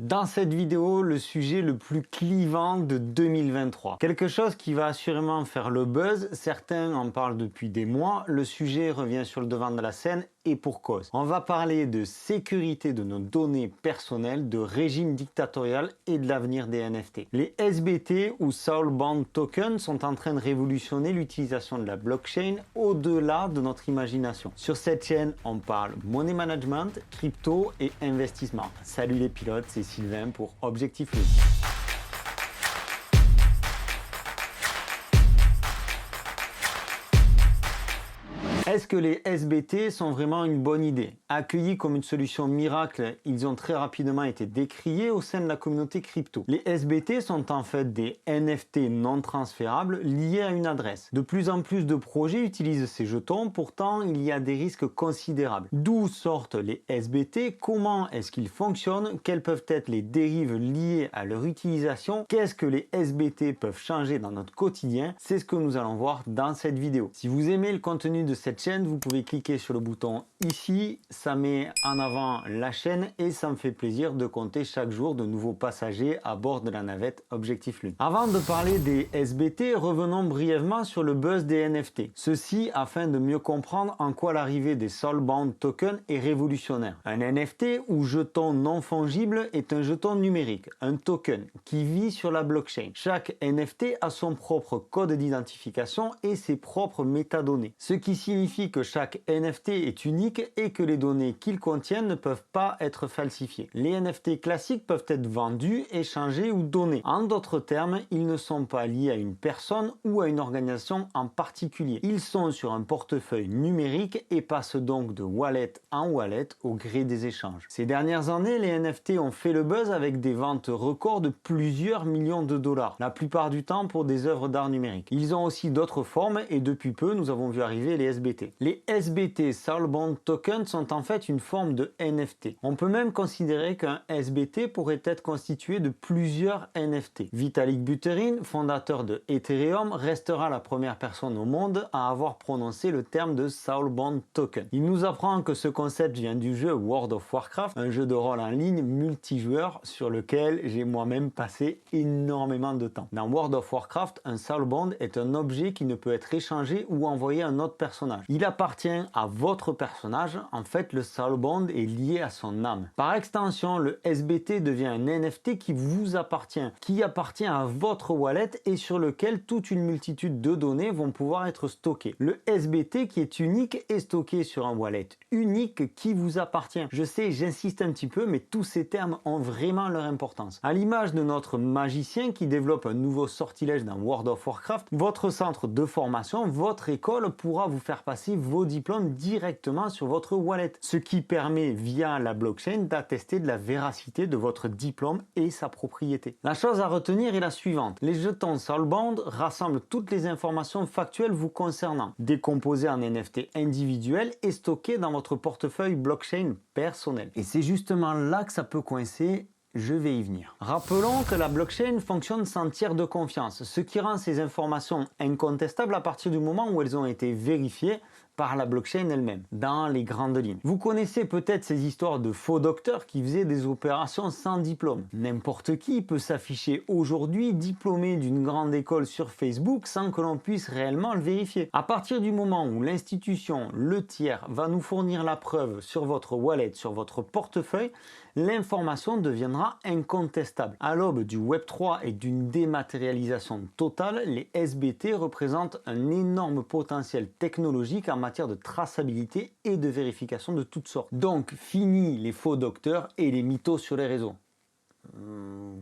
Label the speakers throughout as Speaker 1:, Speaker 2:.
Speaker 1: Dans cette vidéo, le sujet le plus clivant de 2023. Quelque chose qui va assurément faire le buzz, certains en parlent depuis des mois, le sujet revient sur le devant de la scène et pour cause. On va parler de sécurité de nos données personnelles, de régime dictatorial et de l'avenir des NFT. Les SBT ou Soulbound Tokens sont en train de révolutionner l'utilisation de la blockchain au-delà de notre imagination. Sur cette chaîne, on parle money management, crypto et investissement. Salut les pilotes, c'est Sylvain pour Objectif Lune. Est-ce que les SBT sont vraiment une bonne idée? Accueillis comme une solution miracle, ils ont très rapidement été décriés au sein de la communauté crypto. Les SBT sont en fait des NFT non transférables liés à une adresse. De plus en plus de projets utilisent ces jetons, pourtant il y a des risques considérables. D'où sortent les SBT? Comment est-ce qu'ils fonctionnent? Quelles peuvent être les dérives liées à leur utilisation? Qu'est-ce que les SBT peuvent changer dans notre quotidien? C'est ce que nous allons voir dans cette vidéo. Si vous aimez le contenu de cette chaîne, vous pouvez cliquer sur le bouton ici, ça met en avant la chaîne et ça me fait plaisir de compter chaque jour de nouveaux passagers à bord de la navette Objectif Lune. Avant de parler des SBT, revenons brièvement sur le buzz des NFT. Ceci afin de mieux comprendre en quoi l'arrivée des Soulbound Tokens est révolutionnaire. Un NFT ou jeton non fongible est un jeton numérique, un token qui vit sur la blockchain. Chaque NFT a son propre code d'identification et ses propres métadonnées, ce qui signifie que chaque NFT est unique et que les données qu'ils contiennent ne peuvent pas être falsifiées. Les NFT classiques peuvent être vendus, échangés ou donnés. En d'autres termes, ils ne sont pas liés à une personne ou à une organisation en particulier. Ils sont sur un portefeuille numérique et passent donc de wallet en wallet au gré des échanges. Ces dernières années, les NFT ont fait le buzz avec des ventes records de plusieurs millions de dollars, la plupart du temps pour des œuvres d'art numérique. Ils ont aussi d'autres formes et depuis peu, nous avons vu arriver les SBT. Les SBT Soulbound Tokens sont en fait une forme de NFT. On peut même considérer qu'un SBT pourrait être constitué de plusieurs NFT. Vitalik Buterin, fondateur de Ethereum, restera la première personne au monde à avoir prononcé le terme de Soulbound Token. Il nous apprend que ce concept vient du jeu World of Warcraft, un jeu de rôle en ligne multijoueur sur lequel j'ai moi-même passé énormément de temps. Dans World of Warcraft, un Soulbound est un objet qui ne peut être échangé ou envoyé à un autre personnage. Il appartient à votre personnage, en fait le Soulbound est lié à son âme. Par extension, le SBT devient un NFT qui vous appartient, qui appartient à votre wallet et sur lequel toute une multitude de données vont pouvoir être stockées. Le SBT qui est unique est stocké sur un wallet unique qui vous appartient. Je sais, j'insiste un petit peu, mais tous ces termes ont vraiment leur importance. À l'image de notre magicien qui développe un nouveau sortilège dans World of Warcraft, votre centre de formation, votre école pourra vous faire passer vos diplômes directement sur votre wallet, ce qui permet via la blockchain d'attester de la véracité de votre diplôme et sa propriété. La chose à retenir est la suivante. Les jetons Soulbound rassemblent toutes les informations factuelles vous concernant, décomposées en NFT individuels et stockées dans votre portefeuille blockchain personnel. Et c'est justement là que ça peut coincer. Je vais y venir. Rappelons que la blockchain fonctionne sans tiers de confiance, ce qui rend ces informations incontestables à partir du moment où elles ont été vérifiées par la blockchain elle-même, dans les grandes lignes. Vous connaissez peut-être ces histoires de faux docteurs qui faisaient des opérations sans diplôme. N'importe qui peut s'afficher aujourd'hui diplômé d'une grande école sur Facebook sans que l'on puisse réellement le vérifier. À partir du moment où l'institution, le tiers, va nous fournir la preuve sur votre wallet, sur votre portefeuille, l'information deviendra incontestable. À l'aube du Web3 et d'une dématérialisation totale, les SBT représentent un énorme potentiel technologique en matière de traçabilité et de vérification de toutes sortes. Donc, fini les faux docteurs et les mythos sur les réseaux.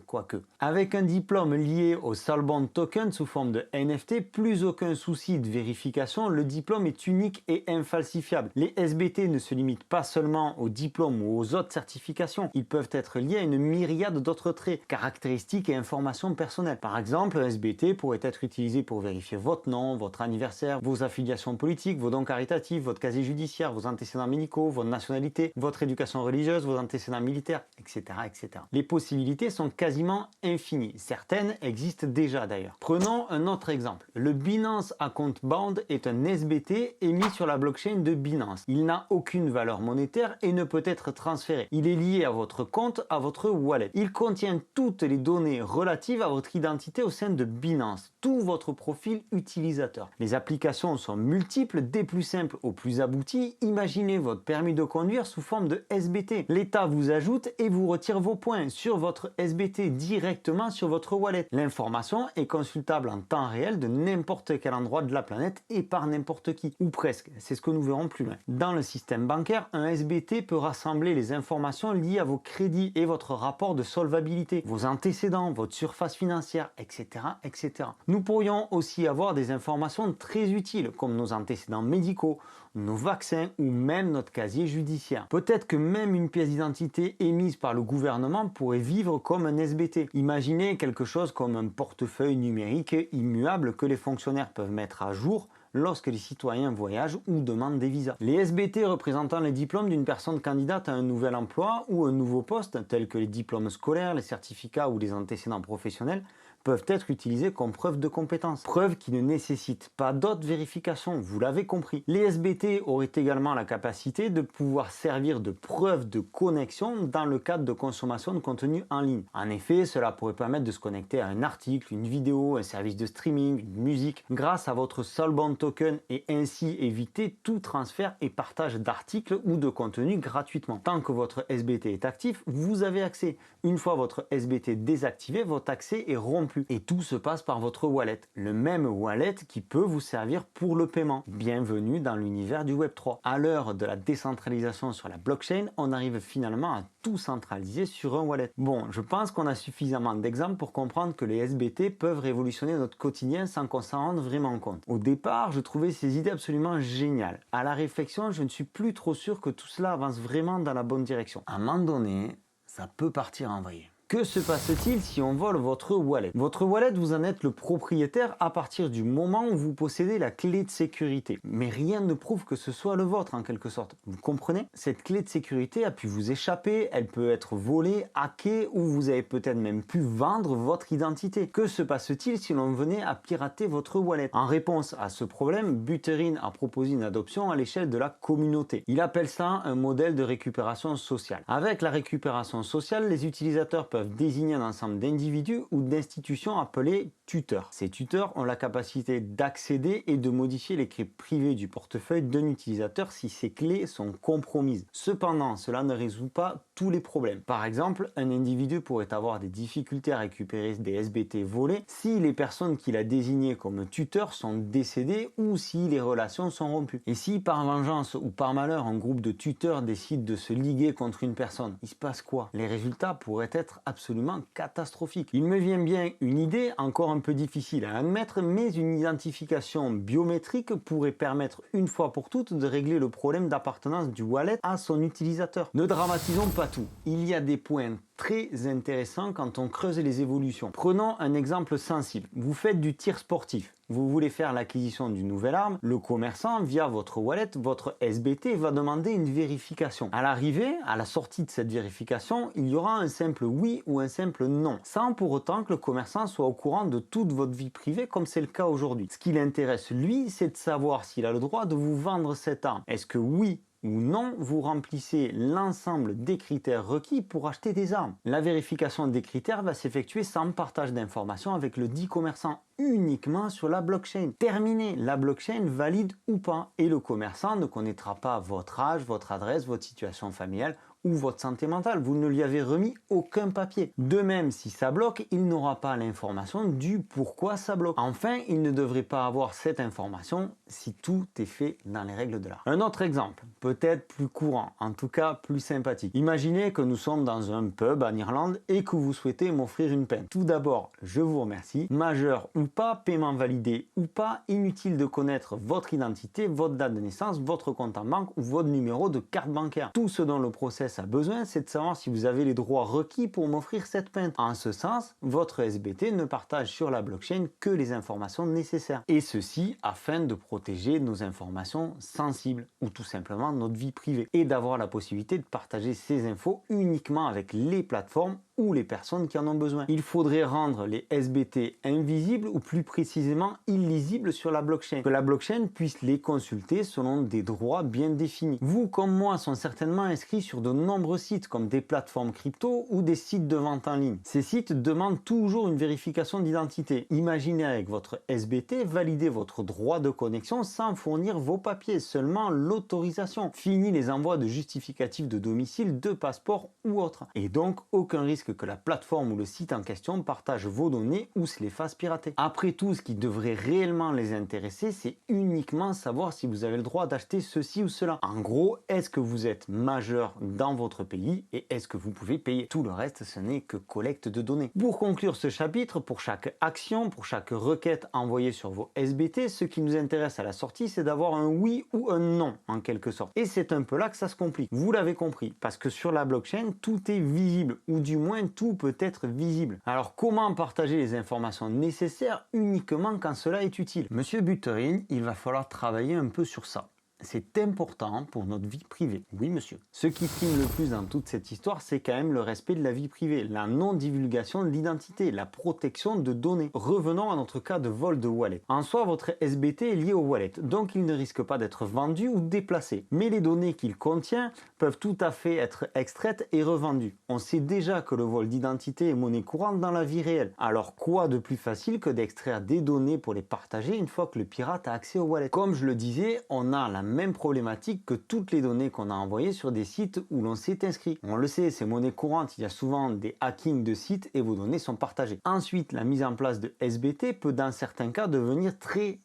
Speaker 1: Quoique. Avec un diplôme lié au Soulbound Token sous forme de NFT, plus aucun souci de vérification, le diplôme est unique et infalsifiable. Les SBT ne se limitent pas seulement au diplôme ou aux autres certifications, ils peuvent être liés à une myriade d'autres traits, caractéristiques et informations personnelles. Par exemple, un SBT pourrait être utilisé pour vérifier votre nom, votre anniversaire, vos affiliations politiques, vos dons caritatifs, votre casier judiciaire, vos antécédents médicaux, votre nationalité, votre éducation religieuse, vos antécédents militaires, etc. etc. Les possibilités possibilités sont quasiment infinies. Certaines existent déjà d'ailleurs. Prenons un autre exemple. Le Binance Account Bound est un SBT émis sur la blockchain de Binance. Il n'a aucune valeur monétaire et ne peut être transféré. Il est lié à votre compte, à votre wallet. Il contient toutes les données relatives à votre identité au sein de Binance, tout votre profil utilisateur. Les applications sont multiples, des plus simples aux plus abouties. Imaginez votre permis de conduire sous forme de SBT. L'État vous ajoute et vous retire vos points sur votre SBT directement sur votre wallet. L'information est consultable en temps réel de n'importe quel endroit de la planète et par n'importe qui, ou presque. C'est ce que nous verrons plus loin. Dans le système bancaire, un SBT peut rassembler les informations liées à vos crédits et votre rapport de solvabilité, vos antécédents, votre surface financière, etc., etc. Nous pourrions aussi avoir des informations très utiles comme nos antécédents médicaux, nos vaccins ou même notre casier judiciaire. Peut-être que même une pièce d'identité émise par le gouvernement pourrait vivre comme un SBT. Imaginez quelque chose comme un portefeuille numérique immuable que les fonctionnaires peuvent mettre à jour lorsque les citoyens voyagent ou demandent des visas. Les SBT représentant les diplômes d'une personne candidate à un nouvel emploi ou un nouveau poste, tels que les diplômes scolaires, les certificats ou les antécédents professionnels, peuvent être utilisés comme preuve de compétence. Preuve qui ne nécessite pas d'autres vérifications, vous l'avez compris. Les SBT auraient également la capacité de pouvoir servir de preuve de connexion dans le cadre de consommation de contenu en ligne. En effet, cela pourrait permettre de se connecter à un article, une vidéo, un service de streaming, une musique, grâce à votre Soulbound Token et ainsi éviter tout transfert et partage d'articles ou de contenu gratuitement. Tant que votre SBT est actif, vous avez accès. Une fois votre SBT désactivé, votre accès est rompu. Et tout se passe par votre wallet, le même wallet qui peut vous servir pour le paiement. Bienvenue dans l'univers du Web3. À l'heure de la décentralisation sur la blockchain, on arrive finalement à tout centraliser sur un wallet. Bon, je pense qu'on a suffisamment d'exemples pour comprendre que les SBT peuvent révolutionner notre quotidien sans qu'on s'en rende vraiment compte. Au départ, je trouvais ces idées absolument géniales. À la réflexion, je ne suis plus trop sûr que tout cela avance vraiment dans la bonne direction. À un moment donné, ça peut partir en vrille. Que se passe-t-il si on vole votre wallet? Votre wallet, vous en êtes le propriétaire à partir du moment où vous possédez la clé de sécurité. Mais rien ne prouve que ce soit le vôtre en quelque sorte. Vous comprenez? Cette clé de sécurité a pu vous échapper, elle peut être volée, hackée ou vous avez peut-être même pu vendre votre identité. Que se passe-t-il si l'on venait à pirater votre wallet? En réponse à ce problème, Buterin a proposé une adoption à l'échelle de la communauté. Il appelle ça un modèle de récupération sociale. Avec la récupération sociale, les utilisateurs peuvent désigner un ensemble d'individus ou d'institutions appelés tuteurs. Ces tuteurs ont la capacité d'accéder et de modifier les clés privées du portefeuille d'un utilisateur si ces clés sont compromises. Cependant, cela ne résout pas tous les problèmes. Par exemple, un individu pourrait avoir des difficultés à récupérer des SBT volés si les personnes qu'il a désignées comme tuteurs sont décédées ou si les relations sont rompues. Et si par vengeance ou par malheur un groupe de tuteurs décide de se liguer contre une personne, il se passe quoi? Les résultats pourraient être absolument catastrophiques. Il me vient bien une idée encore un peu difficile à admettre, mais une identification biométrique pourrait permettre une fois pour toutes de régler le problème d'appartenance du wallet à son utilisateur. Ne dramatisons pas tout. Il y a des points très intéressants quand on creuse les évolutions. Prenons un exemple sensible. Vous faites du tir sportif. Vous voulez faire l'acquisition d'une nouvelle arme. Le commerçant, via votre wallet, votre SBT, va demander une vérification. À l'arrivée, à la sortie de cette vérification, il y aura un simple oui ou un simple non, sans pour autant que le commerçant soit au courant de toute votre vie privée comme c'est le cas aujourd'hui. Ce qui l'intéresse, lui, c'est de savoir s'il a le droit de vous vendre cette arme. Est-ce que oui ou non, vous remplissez l'ensemble des critères requis pour acheter des armes. La vérification des critères va s'effectuer sans partage d'informations avec le dit commerçant, uniquement sur la blockchain. Terminé, la blockchain valide ou pas, et le commerçant ne connaîtra pas votre âge, votre adresse, votre situation familiale ou votre santé mentale. Vous ne lui avez remis aucun papier. De même, si ça bloque, il n'aura pas l'information du pourquoi ça bloque. Enfin, il ne devrait pas avoir cette information si tout est fait dans les règles de l'art. Un autre exemple, peut-être plus courant, en tout cas plus sympathique. Imaginez que nous sommes dans un pub en Irlande et que vous souhaitez m'offrir une pinte. Tout d'abord, je vous remercie. Majeur ou pas, paiement validé ou pas, inutile de connaître votre identité, votre date de naissance, votre compte en banque ou votre numéro de carte bancaire. Tout ce dont le process a besoin, c'est de savoir si vous avez les droits requis pour m'offrir cette pinte. En ce sens, votre SBT ne partage sur la blockchain que les informations nécessaires. Et ceci afin de protéger nos informations sensibles ou tout simplement notre vie privée et d'avoir la possibilité de partager ces infos uniquement avec les plateformes ou les personnes qui en ont besoin. Il faudrait rendre les SBT invisibles ou plus précisément illisibles sur la blockchain, que la blockchain puisse les consulter selon des droits bien définis. Vous comme moi sont certainement inscrits sur de nombreux sites comme des plateformes crypto ou des sites de vente en ligne. Ces sites demandent toujours une vérification d'identité. Imaginez avec votre SBT valider votre droit de connexion sans fournir vos papiers, seulement l'autorisation. Fini les envois de justificatifs de domicile, de passeport ou autre. Et donc aucun risque que la plateforme ou le site en question partage vos données ou se les fasse pirater. Après tout, ce qui devrait réellement les intéresser, c'est uniquement savoir si vous avez le droit d'acheter ceci ou cela. En gros, est-ce que vous êtes majeur dans votre pays et est-ce que vous pouvez payer? Tout le reste, ce n'est que collecte de données. Pour conclure ce chapitre, pour chaque action, pour chaque requête envoyée sur vos SBT, ce qui nous intéresse à la sortie, c'est d'avoir un oui ou un non, en quelque sorte. Et c'est un peu là que ça se complique. Vous l'avez compris, parce que sur la blockchain, tout est visible, ou du moins tout peut être visible. Alors comment partager les informations nécessaires uniquement quand cela est utile? Monsieur Buterin, il va falloir travailler un peu sur ça. C'est important pour notre vie privée. Oui, monsieur. Ce qui prime le plus dans toute cette histoire, c'est quand même le respect de la vie privée, la non-divulgation de l'identité, la protection de données. Revenons à notre cas de vol de wallet. En soi, votre SBT est lié au wallet, donc il ne risque pas d'être vendu ou déplacé. Mais les données qu'il contient peuvent tout à fait être extraites et revendues. On sait déjà que le vol d'identité est monnaie courante dans la vie réelle. Alors quoi de plus facile que d'extraire des données pour les partager une fois que le pirate a accès au wallet? Comme je le disais, on a la même problématique que toutes les données qu'on a envoyées sur des sites où l'on s'est inscrit. On le sait, c'est monnaie courante, il y a souvent des hackings de sites et vos données sont partagées. Ensuite, la mise en place de SBT peut dans certains cas devenir très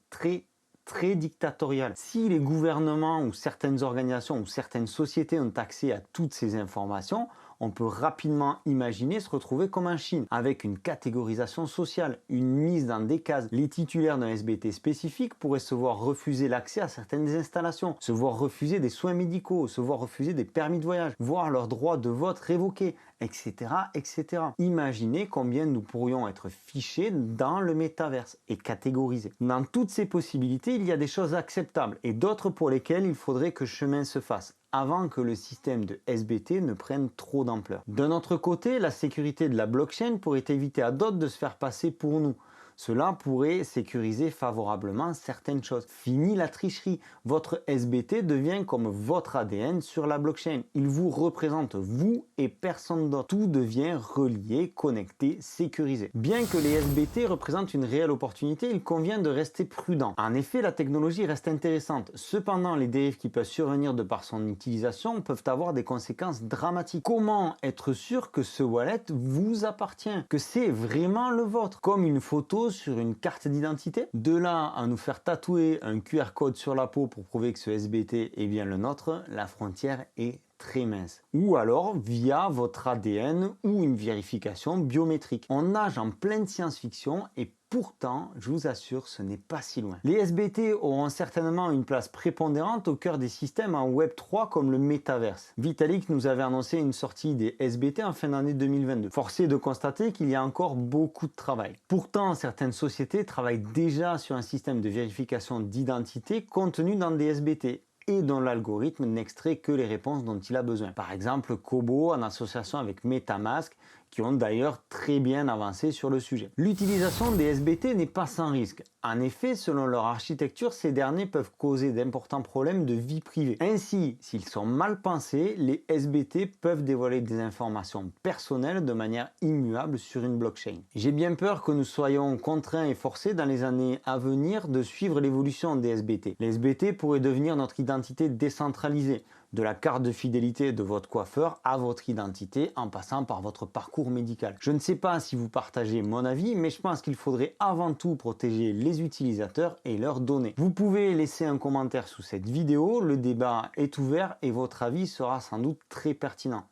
Speaker 1: dictatorial. Si les gouvernements ou certaines organisations ou certaines sociétés ont accès à toutes ces informations, on peut rapidement imaginer se retrouver comme en Chine, avec une catégorisation sociale, une mise dans des cases. Les titulaires d'un SBT spécifique pourraient se voir refuser l'accès à certaines installations, se voir refuser des soins médicaux, se voir refuser des permis de voyage, voir leur droit de vote révoqué, etc., etc. Imaginez combien nous pourrions être fichés dans le métaverse et catégorisés. Dans toutes ces possibilités, il y a des choses acceptables et d'autres pour lesquelles il faudrait que chemin se fasse avant que le système de SBT ne prenne trop d'ampleur. D'un autre côté, la sécurité de la blockchain pourrait éviter à d'autres de se faire passer pour nous. Cela pourrait sécuriser favorablement certaines choses. Fini la tricherie. Votre SBT devient comme votre ADN sur la blockchain. Il vous représente, vous et personne d'autre. Tout devient relié, connecté, sécurisé. Bien que les SBT représentent une réelle opportunité, il convient de rester prudent. En effet, la technologie reste intéressante. Cependant, les dérives qui peuvent survenir de par son utilisation peuvent avoir des conséquences dramatiques. Comment être sûr que ce wallet vous appartient, que c'est vraiment le vôtre? Comme une photo sur une carte d'identité. De là à nous faire tatouer un QR code sur la peau pour prouver que ce SBT est bien le nôtre, la frontière est très mince. Ou alors via votre ADN ou une vérification biométrique. On nage en pleine science-fiction et pourtant, je vous assure, ce n'est pas si loin. Les SBT auront certainement une place prépondérante au cœur des systèmes en Web3 comme le métaverse. Vitalik nous avait annoncé une sortie des SBT en fin d'année 2022. Force est de constater qu'il y a encore beaucoup de travail. Pourtant, certaines sociétés travaillent déjà sur un système de vérification d'identité contenu dans des SBT et dont l'algorithme n'extrait que les réponses dont il a besoin. Par exemple, Kobo en association avec MetaMask, qui ont d'ailleurs très bien avancé sur le sujet. L'utilisation des SBT n'est pas sans risque. En effet, selon leur architecture, ces derniers peuvent causer d'importants problèmes de vie privée. Ainsi, s'ils sont mal pensés, les SBT peuvent dévoiler des informations personnelles de manière immuable sur une blockchain. J'ai bien peur que nous soyons contraints et forcés dans les années à venir de suivre l'évolution des SBT. Les SBT pourraient devenir notre identité décentralisée, de la carte de fidélité de votre coiffeur à votre identité en passant par votre parcours médical. Je ne sais pas si vous partagez mon avis, mais je pense qu'il faudrait avant tout protéger les utilisateurs et leurs données. Vous pouvez laisser un commentaire sous cette vidéo, le débat est ouvert et votre avis sera sans doute très pertinent.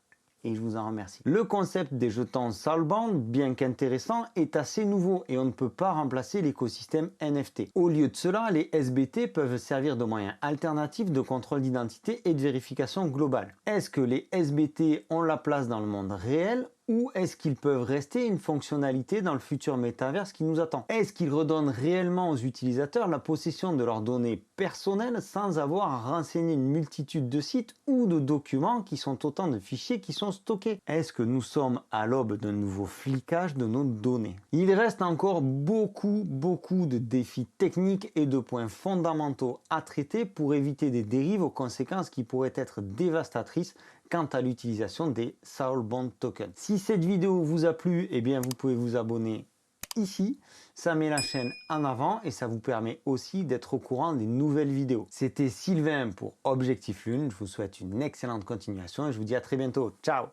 Speaker 1: Et je vous en remercie. Le concept des jetons Soulbound, bien qu'intéressant, est assez nouveau et on ne peut pas remplacer l'écosystème NFT. Au lieu de cela, les SBT peuvent servir de moyens alternatifs de contrôle d'identité et de vérification globale. Est-ce que les SBT ont la place dans le monde réel Ou est-ce qu'ils peuvent rester une fonctionnalité dans le futur métaverse qui nous attend? Est-ce qu'ils redonnent réellement aux utilisateurs la possession de leurs données personnelles sans avoir à renseigner une multitude de sites ou de documents qui sont autant de fichiers qui sont stockés? Est-ce que nous sommes à l'aube d'un nouveau flicage de nos données? Il reste encore beaucoup de défis techniques et de points fondamentaux à traiter pour éviter des dérives aux conséquences qui pourraient être dévastatrices quant à l'utilisation des Soulbound tokens. Si cette vidéo vous a plu, eh bien vous pouvez vous abonner ici. Ça met la chaîne en avant et ça vous permet aussi d'être au courant des nouvelles vidéos. C'était Sylvain pour Objectif Lune. Je vous souhaite une excellente continuation et je vous dis à très bientôt. Ciao!